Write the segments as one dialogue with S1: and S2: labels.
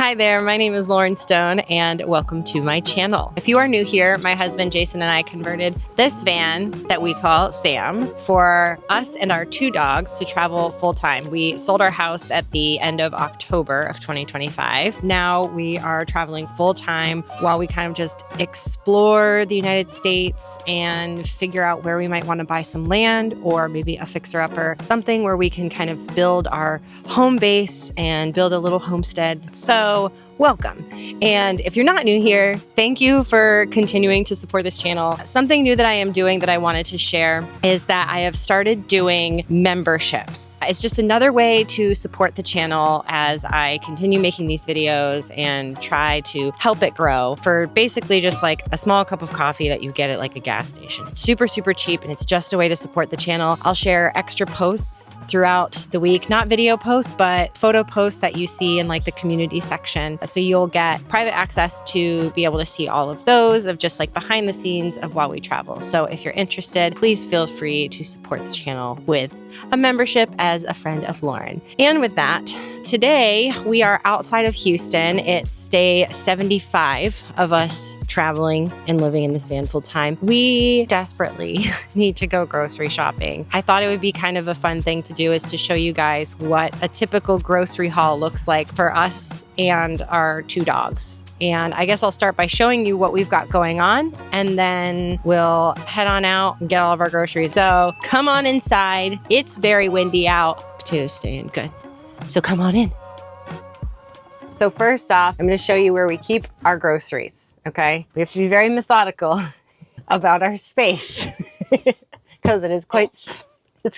S1: Hi there, my name is Lauren Stone and welcome to my channel. If you are new here, my husband Jason and I converted this van that we call Sam for us and our 2 dogs to travel full-time. We sold our house at the end of October of 2025. Now we are traveling full-time while we kind of just explore the United States and figure out where we might want to buy some land or maybe a fixer-upper, something where we can kind of build our home base and build a little homestead. So welcome. And if you're not new here, thank you for continuing to support this channel. Something new that I am doing that I wanted to share is that I have started doing memberships. It's just another way to support the channel as I continue making these videos and try to help it grow for basically just like a small cup of coffee that you get at like a gas station. It's super, super cheap and it's just a way to support the channel. I'll share extra posts throughout the week, not video posts, but photo posts that you see in like the community section. So you'll get private access to be able to see all of those of just like behind the scenes of while we travel. So if you're interested, please feel free to support the channel with a membership as a friend of Lauren. And with that, today we are outside of Houston. It's day 75 of us traveling and living in this van full time. We desperately need to go grocery shopping. I thought it would be kind of a fun thing to do is to show you guys what a typical grocery haul looks like for us and our 2 dogs. And I guess I'll start by showing you what we've got going on, and then we'll head on out and get all of our groceries. So come on inside. It's very windy out. Potatoes staying good. So come on in. So first off, I'm going to show you where we keep our groceries, okay? We have to be very methodical about our space because it's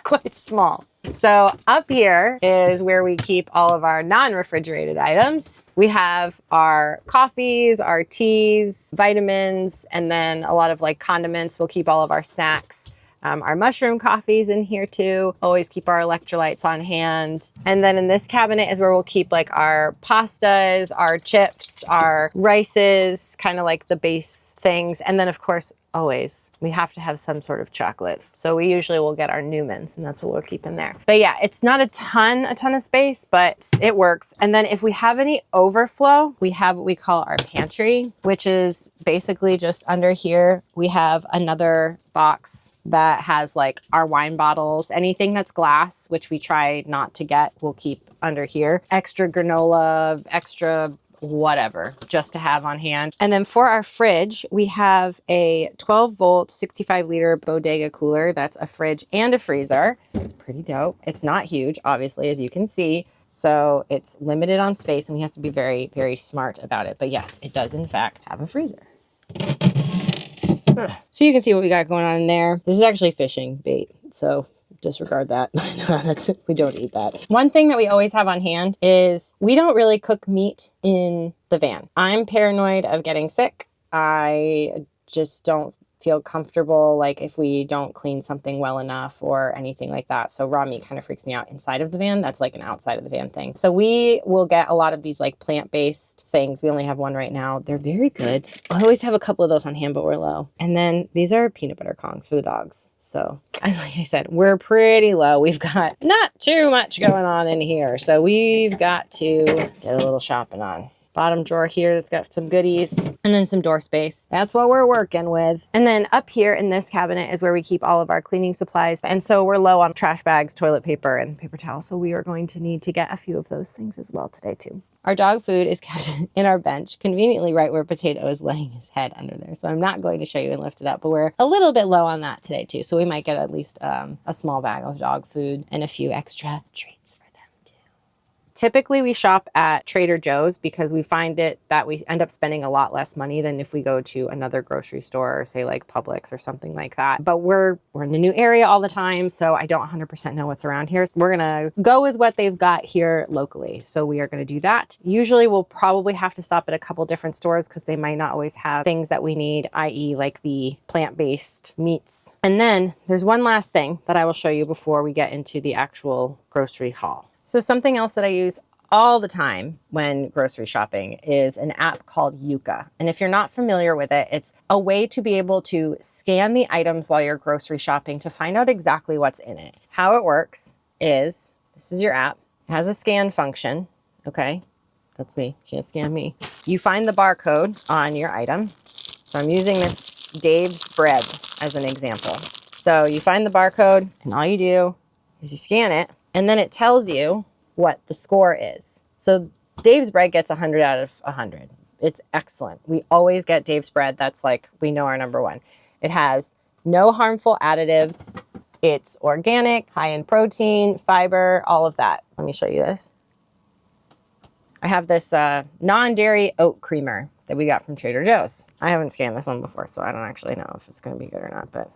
S1: quite small. So up here is where we keep all of our non-refrigerated items. We have our coffees, our teas, vitamins, and then a lot of like condiments. We'll keep all of our snacks. Our mushroom coffees in here too. Always keep our electrolytes on hand. And then in this cabinet is where we'll keep like our pastas, our chips, our rices, kind of like the base things. And then of course, always, we have to have some sort of chocolate. So we usually will get our Newmans and that's what we'll keep in there. But yeah, it's not a ton of space, but it works. And then if we have any overflow, we have what we call our pantry, which is basically just under here. We have another box that has like our wine bottles, anything that's glass, which we try not to get, we'll keep under here. Extra granola, extra whatever, just to have on hand. And then for our fridge, we have a 12-volt, 65-liter Bodega cooler. That's a fridge and a freezer. It's pretty dope. It's not huge, obviously, as you can see. So it's limited on space and we have to be very, very smart about it. But yes, it does in fact have a freezer. So you can see what we got going on in there. This is actually fishing bait, so disregard that. We don't eat that. One thing that we always have on hand is we don't really cook meat in the van. I'm paranoid of getting sick. I just don't feel comfortable like if we don't clean something well enough or anything like that. So raw meat kind of freaks me out inside of the van. That's like an outside of the van thing. So we will get a lot of these like plant-based things. We only have one right now. They're very good. I always have a couple of those on hand, but we're low. And then these are peanut butter Kongs for the dogs. So like I said, we're pretty low. We've got not too much going on in here. So we've got to get a little shopping on. Bottom drawer here that's got some goodies and then some door space. That's what we're working with. And then up here in this cabinet is where we keep all of our cleaning supplies. And so we're low on trash bags, toilet paper, and paper towels. So we are going to need to get a few of those things as well today too. Our dog food is kept in our bench, conveniently right where Potato is laying his head under there. So I'm not going to show you and lift it up, but we're a little bit low on that today too. So we might get at least a small bag of dog food and a few extra treats for them too. Typically we shop at Trader Joe's because we find it that we end up spending a lot less money than if we go to another grocery store or say like Publix or something like that. But we're in a new area all the time, so I don't 100% know what's around here. We're gonna go with what they've got here locally. So we are gonna do that. Usually we'll probably have to stop at a couple different stores because they might not always have things that we need, i.e. like the plant-based meats. And then there's one last thing that I will show you before we get into the actual grocery haul. So something else that I use all the time when grocery shopping is an app called Yuka. And if you're not familiar with it, it's a way to be able to scan the items while you're grocery shopping to find out exactly what's in it. How it works is, this is your app. It has a scan function, okay? That's me. Can't scan me. You find the barcode on your item. So I'm using this Dave's bread as an example. So you find the barcode and all you do is you scan it and then it tells you what the score is. So Dave's bread gets 100 out of 100. It's excellent. We always get Dave's bread. That's like, we know our number one. It has no harmful additives. It's organic, high in protein, fiber, all of that. Let me show you this. I have this non-dairy oat creamer that we got from Trader Joe's. I haven't scanned this one before, so I don't actually know if it's going to be good or not, but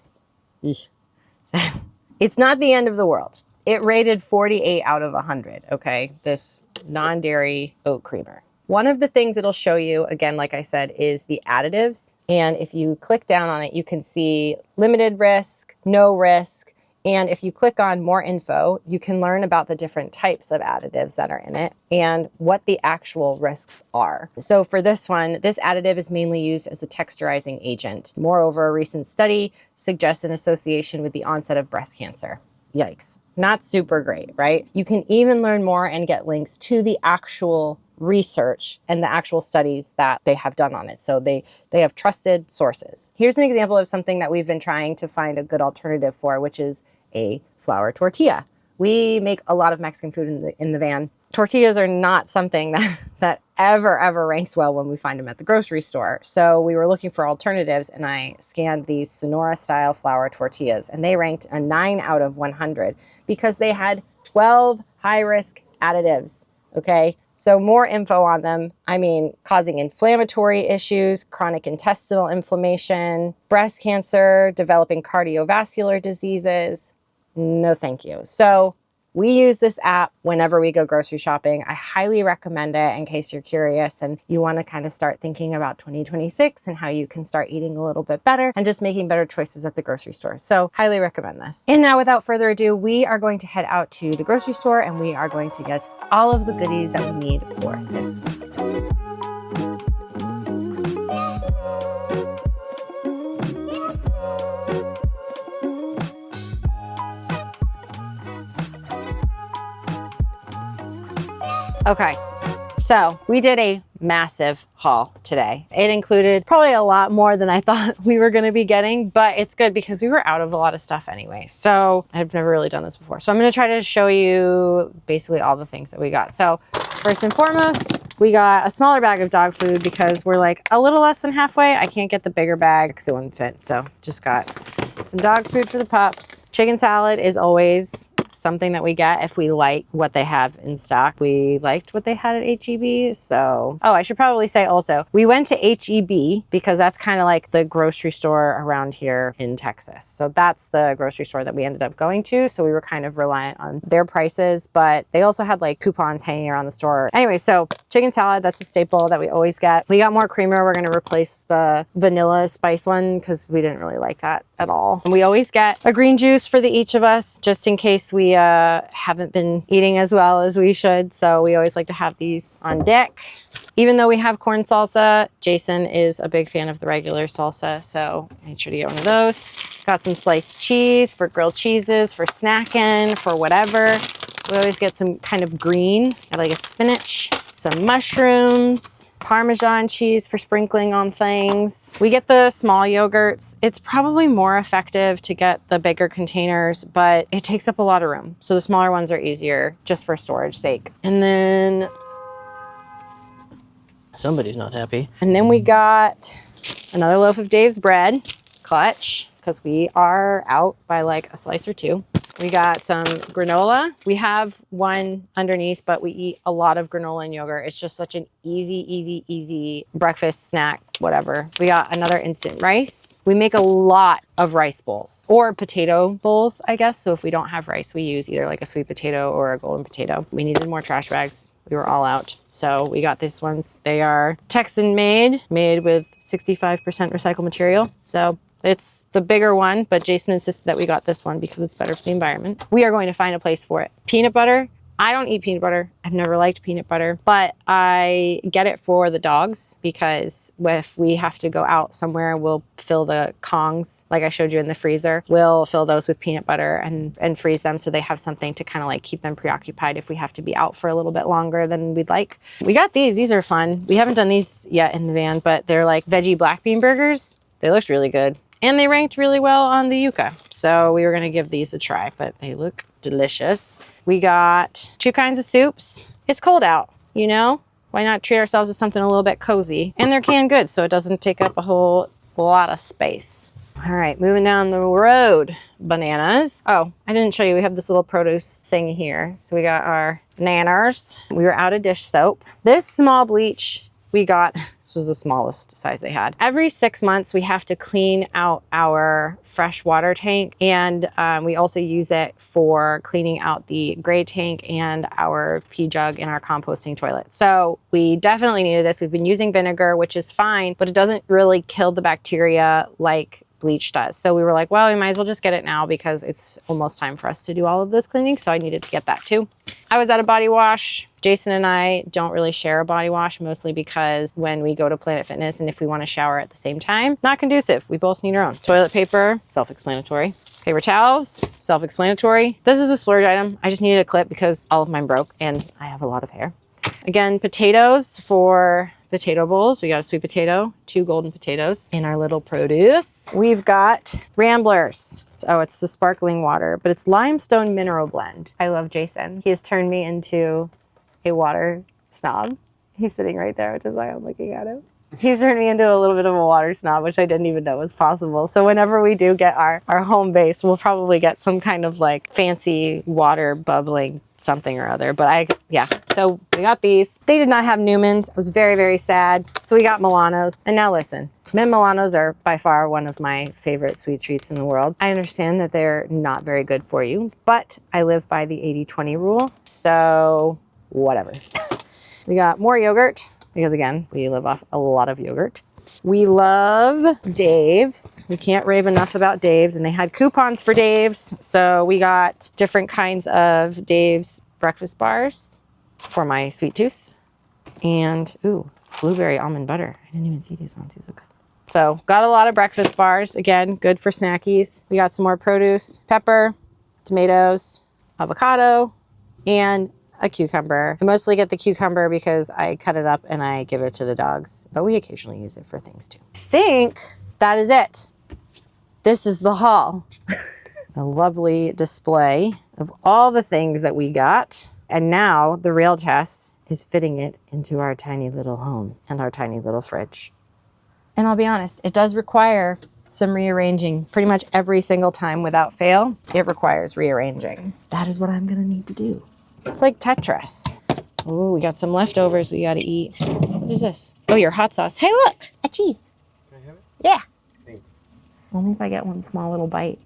S1: it's not the end of the world. It rated 48 out of 100, okay? This non-dairy oat creamer. One of the things it'll show you, again, like I said, is the additives. And if you click down on it, you can see limited risk, no risk. And if you click on more info, you can learn about the different types of additives that are in it and what the actual risks are. So for this one, this additive is mainly used as a texturizing agent. Moreover, a recent study suggests an association with the onset of breast cancer. Yikes. Not super great, right? You can even learn more and get links to the actual research and the actual studies that they have done on it. So they have trusted sources. Here's an example of something that we've been trying to find a good alternative for, which is a flour tortilla. We make a lot of Mexican food in the van. Tortillas are not something that ever ranks well when we find them at the grocery store. So we were looking for alternatives and I scanned these Sonora style flour tortillas and they ranked a 9 out of 100 because they had 12 high risk additives. Okay. So more info on them. I mean, causing inflammatory issues, chronic intestinal inflammation, breast cancer, developing cardiovascular diseases. No, thank you. So we use this app whenever we go grocery shopping. I highly recommend it in case you're curious and you want to kind of start thinking about 2026 and how you can start eating a little bit better and just making better choices at the grocery store. So highly recommend this. And now without further ado, we are going to head out to the grocery store and we are going to get all of the goodies that we need for this week. Okay, so we did a massive haul today. It included probably a lot more than I thought we were going to be getting, but it's good because we were out of a lot of stuff anyway. So I've never really done this before. So I'm going to try to show you basically all the things that we got. So first and foremost, we got a smaller bag of dog food because we're like a little less than halfway. I can't get the bigger bag because it wouldn't fit. So just got some dog food for the pups. Chicken salad is always something that we get if we like what they have in stock. We liked what they had at H-E-B. So, oh, I should probably say also, we went to H-E-B because that's kind of like the grocery store around here in Texas. So that's the grocery store that we ended up going to. So we were kind of reliant on their prices, but they also had like coupons hanging around the store. Anyway, so chicken salad, that's a staple that we always get. We got more creamer. We're going to replace the vanilla spice one because we didn't really like that at all. And we always get a green juice for each of us just in case we haven't been eating as well as we should. So we always like to have these on deck. Even though we have corn salsa, Jason is a big fan of the regular salsa. So I made sure to get one of those. Got some sliced cheese for grilled cheeses, for snacking, for whatever. We always get some kind of green. I like a spinach, some mushrooms, Parmesan cheese for sprinkling on things. We get the small yogurts. It's probably more effective to get the bigger containers, but it takes up a lot of room. So the smaller ones are easier just for storage sake. And then somebody's not happy. And then we got another loaf of Dave's bread, clutch, because we are out by like a slice or two. We got some granola. We have one underneath, but we eat a lot of granola and yogurt. It's just such an easy breakfast snack, whatever. We got another instant rice. We make a lot of rice bowls or potato bowls, I guess. So if we don't have rice, we use either like a sweet potato or a golden potato. We needed more trash bags. We were all out. So we got these ones. They are Texan made with 65% recycled material. So it's the bigger one, but Jason insisted that we got this one because it's better for the environment. We are going to find a place for it. Peanut butter, I don't eat peanut butter. I've never liked peanut butter, but I get it for the dogs because if we have to go out somewhere, we'll fill the Kongs, like I showed you in the freezer. We'll fill those with peanut butter and freeze them so they have something to kind of like keep them preoccupied if we have to be out for a little bit longer than we'd like. We got these. These are fun. We haven't done these yet in the van, but they're like veggie black bean burgers. They looked really good. And they ranked really well on the Yuka. So we were gonna give these a try, but they look delicious. We got 2 kinds of soups. It's cold out, you know? Why not treat ourselves to something a little bit cozy? And they're canned goods, so it doesn't take up a whole lot of space. All right, moving down the road. Bananas. Oh, I didn't show you, we have this little produce thing here. So we got our nanners. We were out of dish soap. This small bleach we got, this was the smallest size they had. Every 6 months, we have to clean out our fresh water tank. And we also use it for cleaning out the gray tank and our pee jug in our composting toilet. So we definitely needed this. We've been using vinegar, which is fine, but it doesn't really kill the bacteria like bleach does. So we were like, well, we might as well just get it now because it's almost time for us to do all of this cleaning. So I needed to get that too. I was at a body wash. Jason and I don't really share a body wash, mostly because when we go to Planet Fitness and if we want to shower at the same time, not conducive. We both need our own. Toilet paper, self-explanatory. Paper towels, self-explanatory. This was a splurge item. I just needed a clip because all of mine broke and I have a lot of hair. Again, potatoes for potato bowls. We got a sweet potato, 2 golden potatoes in our little produce. We've got Ramblers. Oh, it's the sparkling water, but it's limestone mineral blend. I love Jason. He has turned me into a water snob. He's sitting right there, which is why I'm looking at him. He's turned me into a little bit of a water snob, which I didn't even know was possible. So whenever we do get our home base, we'll probably get some kind of like fancy water bubbling something or other. But yeah, so we got these. They did not have Newmans. I was very, very sad. So we got Milanos. And now listen, Mint Milanos are by far one of my favorite sweet treats in the world. I understand that they're not very good for you, but I live by the 80-20 rule. So whatever. We got more yogurt. Because again, we live off a lot of yogurt. We love Dave's. We can't rave enough about Dave's, and they had coupons for Dave's. So we got different kinds of Dave's breakfast bars for my sweet tooth. And ooh, blueberry almond butter. I didn't even see these ones. These look good. So got a lot of breakfast bars. Again, good for snackies. We got some more produce, pepper, tomatoes, avocado, and a cucumber. I mostly get the cucumber because I cut it up and I give it to the dogs, but we occasionally use it for things too. I think that is it. This is the haul. A lovely display of all the things that we got. And now the real test is fitting it into our tiny little home and our tiny little fridge. And I'll be honest, it does require some rearranging. Pretty much every single time without fail, it requires rearranging. That is what I'm gonna need to do. It's like Tetris. Oh, we got some leftovers we gotta eat. What is this? Oh, your hot sauce. Hey, look, a cheese.
S2: Can I have it?
S1: Yeah.
S2: Thanks.
S1: Only if I get one small little bite.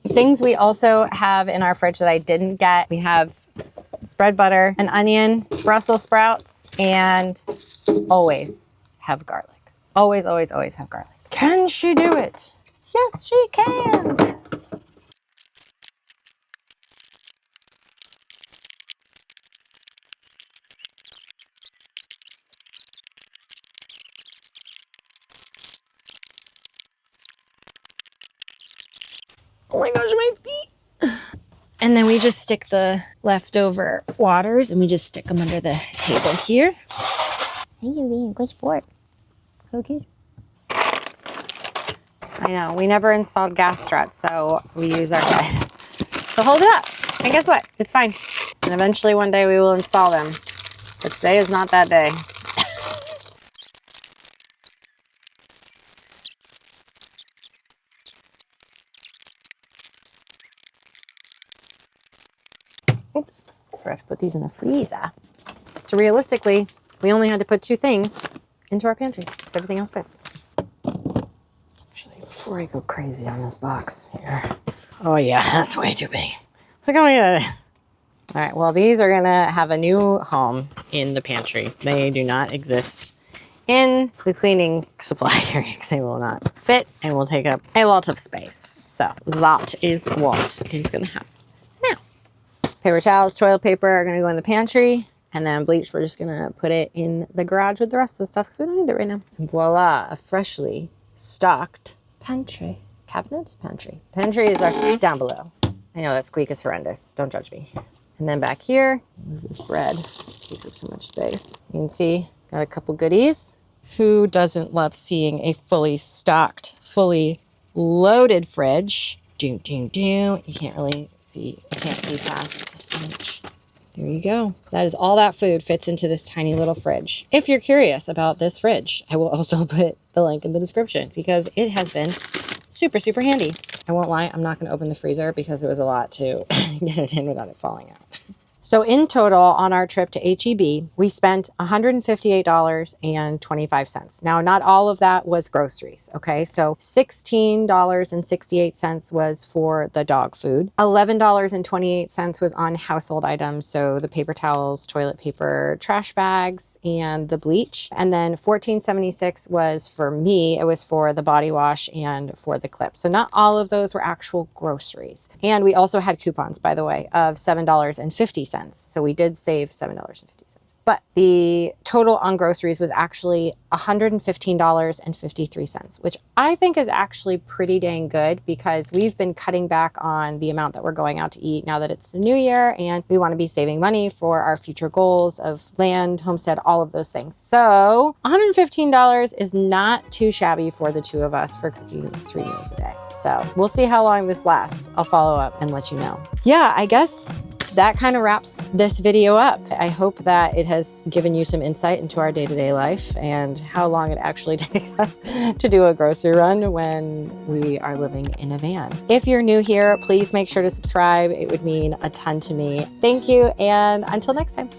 S1: Okay. Things we also have in our fridge that I didn't get. We have spread butter, an onion, Brussels sprouts, and always have garlic. Always, always, always have garlic. Can she do it? Yes, she can. Oh my gosh, my feet. And then we just stick the leftover waters and we just stick them under the table here. Thank you, being a good sport. Cookies. I know, we never installed gas struts, so we use our head to hold it up. And guess what? It's fine. And eventually one day we will install them. But today is not that day. Oops, forgot to put these in the freezer. So realistically, we only had to put 2 things into our pantry because everything else fits. Actually, before I go crazy on this box here. Oh yeah, that's way too big. Look how many of that is. All right, well, these are gonna have a new home in the pantry. They do not exist in the cleaning supply area because they will not fit and will take up a lot of space. So that is what is gonna happen. Paper towels, toilet paper are gonna go in the pantry. And then bleach, we're just gonna put it in the garage with the rest of the stuff because we don't need it right now. And voila, a freshly stocked pantry. Cabinet? Pantry. Pantry is down below. I know that squeak is horrendous. Don't judge me. And then back here, move this bread. Takes up so much space. You can see, got a couple goodies. Who doesn't love seeing a fully stocked, fully loaded fridge? You can't really see, you can't see past this much. There you go. That is all that food fits into this tiny little fridge. If you're curious about this fridge, I will also put the link in the description because it has been super, super handy. I won't lie, I'm not going to open the freezer because it was a lot to get it in without it falling out. So in total on our trip to HEB, we spent $158.25. Now, not all of that was groceries, okay? So $16.68 was for the dog food. $11.28 was on household items, so the paper towels, toilet paper, trash bags, and the bleach. And then $14.76 was for me. It was for the body wash and for the clip. So not all of those were actual groceries. And we also had coupons, by the way, of $7.50. So we did save $7.50. But the total on groceries was actually $115.53, which I think is actually pretty dang good because we've been cutting back on the amount that we're going out to eat now that it's the new year and we want to be saving money for our future goals of land, homestead, all of those things. So $115 is not too shabby for the two of us for cooking 3 meals a day. So we'll see how long this lasts. I'll follow up and let you know. Yeah, I guess that kind of wraps this video up. I hope that it has given you some insight into our day-to-day life and how long it actually takes us to do a grocery run when we are living in a van. If you're new here, please make sure to subscribe. It would mean a ton to me. Thank you, and until next time.